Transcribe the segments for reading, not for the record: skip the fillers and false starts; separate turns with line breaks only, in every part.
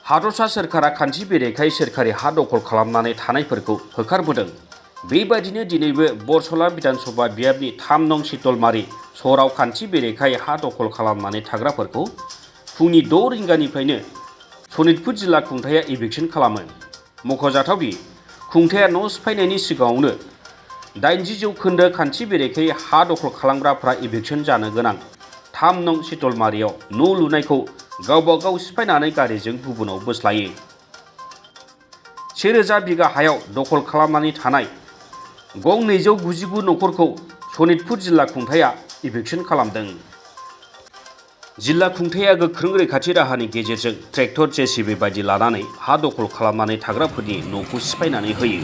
हादरसा सोरखारा खान्थि बेरेखायै सोरखारि हा दखल खालामनानै थानायफोरखौ होखारबोदों। बेबायदिनो दिनैबो बरसला बिधानसभा बियाबनि 3 नं सितलमारि सहराव खान्थि बेरेखायै हा दखल खालामनानै थाग्राफोरखौ फुंनि 6 रिंगानिफ्रायनो सनितपुर जिल्ला खुंथाया इभिक्सन खालामो। मख'जाथावदि खुंथाया न' सिफायनायनि सिगाङावनो 80% खान्थि बेरेखायै हा दखल खालामग्राफ्रा इभिक्सन जानो गोनां 3 नं सितलमारियाव न' लुनायखौ गावबा गाव सिफायनानै गारिजों गुबुनाव बोस्लायो। 1000 बिगा हायाव दखल खालामनानै थानाय गं 299 नखरखौ सनितपुर जिल्ला खुंथाया इभिक्सन खालामदों। जिल्ला खुंथाया गोख्रों रैखाथि राहानि गेजेरजों ट्रेक्टर जेसिबि बायदि लानानै हा दखल खालामनानै थाग्राफोरनि न'खौ सिफायनानै होयो।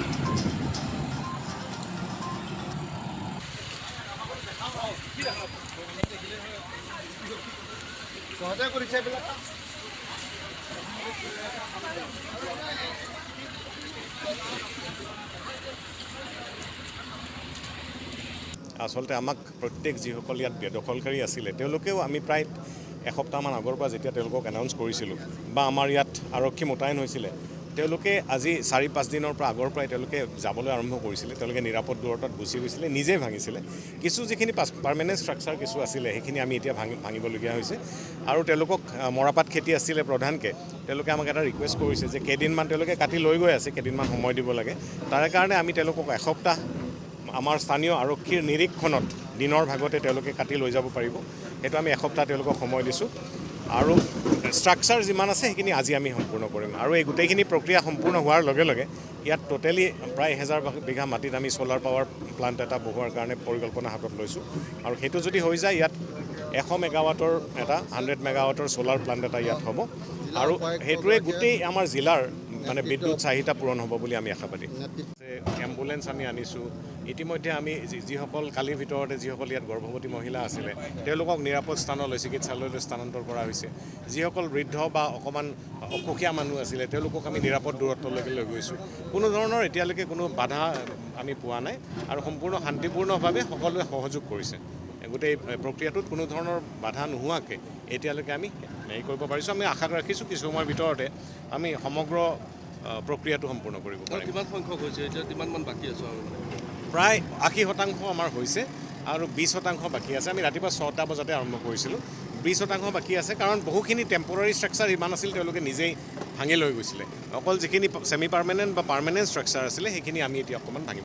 আচলতে আমাক প্ৰত্যেক যিসকল ইয়াত বেদখলকাৰী আছিলে তেওঁলোকেও আমি প্ৰায় এসপ্তাহমান আগৰ পৰা যেতিয়া তেওঁলোকক এনাউন্স কৰিছিলোঁ বা আমাৰ ইয়াত আৰক্ষী মোতায়েন হৈছিলে তেওঁলোকে আজি 4-5 দিনৰ পৰা আগৰ পৰাই তেওঁলোকে যাবলৈ আৰম্ভ কৰিছিলে। তেওঁলোকে নিৰাপদ দূৰত্বত গুচি গৈছিলে, নিজে ভাঙিছিলে। কিছু যিখিনি পাৰ্মানেণ্ট ষ্ট্ৰাকচাৰ কিছু আছিলে সেইখিনি আমি এতিয়া ভাঙিবলগীয়া হৈছে। আৰু তেওঁলোকক মৰাপাট খেতি আছিলে প্ৰধানকৈ তেওঁলোকে আমাক এটা ৰিকুৱেষ্ট কৰিছে যে কেইদিনমান তেওঁলোকে কাটি লৈ গৈ আছে, কেইদিনমান সময় দিব লাগে। তাৰে কাৰণে আমি তেওঁলোকক এসপ্তাহ আমাৰ স্থানীয় আৰক্ষীৰ নিৰীক্ষণত দিনৰ ভাগতে তেওঁলোকে কাটি লৈ যাব পাৰিব। সেইটো আমি এসপ্তাহ তেওঁলোকক সময় দিছোঁ। আৰু ষ্ট্ৰাকচাৰ যিমান আছে সেইখিনি আজি আমি সম্পূৰ্ণ কৰিম। আৰু এই গোটেইখিনি প্ৰক্ৰিয়া সম্পূৰ্ণ হোৱাৰ লগে লগে ইয়াত টোটেলি প্ৰায় 1000 বিঘা মাটিত আমি ছ'লাৰ পাৱাৰ প্লাণ্ট এটা বহোৱাৰ কাৰণে পৰিকল্পনা হাতত লৈছোঁ। আৰু সেইটো যদি হৈ যায় ইয়াত 100 মেগাৱাটৰ এটা 100 মেগাৱাটৰ ছ'লাৰ প্লাণ্ট এটা ইয়াত হ'ব। আৰু সেইটোৱে গোটেই আমাৰ জিলাৰ মানে বিদ্যুৎ চাহিদা পূৰণ হ'ব বুলি আমি আশাবাদী। এম্বুলেঞ্চ আমি আনিছোঁ। ইতিমধ্যে আমি যিসকল কালিৰ ভিতৰতে যিসকল ইয়াত গৰ্ভৱতী মহিলা আছিলে তেওঁলোকক নিৰাপদ স্থানলৈ চিকিৎসালয়লৈ স্থানান্তৰ কৰা হৈছে। যিসকল বৃদ্ধ বা অকণমান অসুখীয়া মানুহ আছিলে তেওঁলোকক আমি নিৰাপদ দূৰত্বলৈকে লৈ গৈছোঁ। কোনো ধৰণৰ এতিয়ালৈকে কোনো বাধা আমি পোৱা নাই আৰু সম্পূৰ্ণ শান্তিপূৰ্ণভাৱে সকলোৱে সহযোগ কৰিছে। গোটেই প্ৰক্ৰিয়াটোত কোনো ধৰণৰ বাধা নোহোৱাকৈ এতিয়ালৈকে আমি হেৰি কৰিব পাৰিছোঁ। আমি আশা ৰাখিছোঁ কিছু সময়ৰ ভিতৰতে আমি সমগ্ৰ প্ৰক্ৰিয়াটো সম্পূৰ্ণ কৰিব পাৰিম।
কিমান সংখ্যক হৈছে এতিয়া, কিমানমান বাকী আছে?
প্ৰায় 80% আমাৰ হৈছে আৰু 20% বাকী আছে। আমি ৰাতিপুৱা 6টা বজাতে আৰম্ভ কৰিছিলোঁ। 20% বাকী আছে কাৰণ বহুখিনি টেম্পৰাৰী ষ্ট্ৰাকচাৰ ইমান আছিল তেওঁলোকে নিজেই ভাঙি লৈ গৈছিলে। অকল যিখিনি ছেমি পাৰ্মানেণ্ট বা পাৰ্মানেণ্ট ষ্ট্ৰাকচাৰ আছিলে সেইখিনি আমি এতিয়া অকণমান ভাঙিম।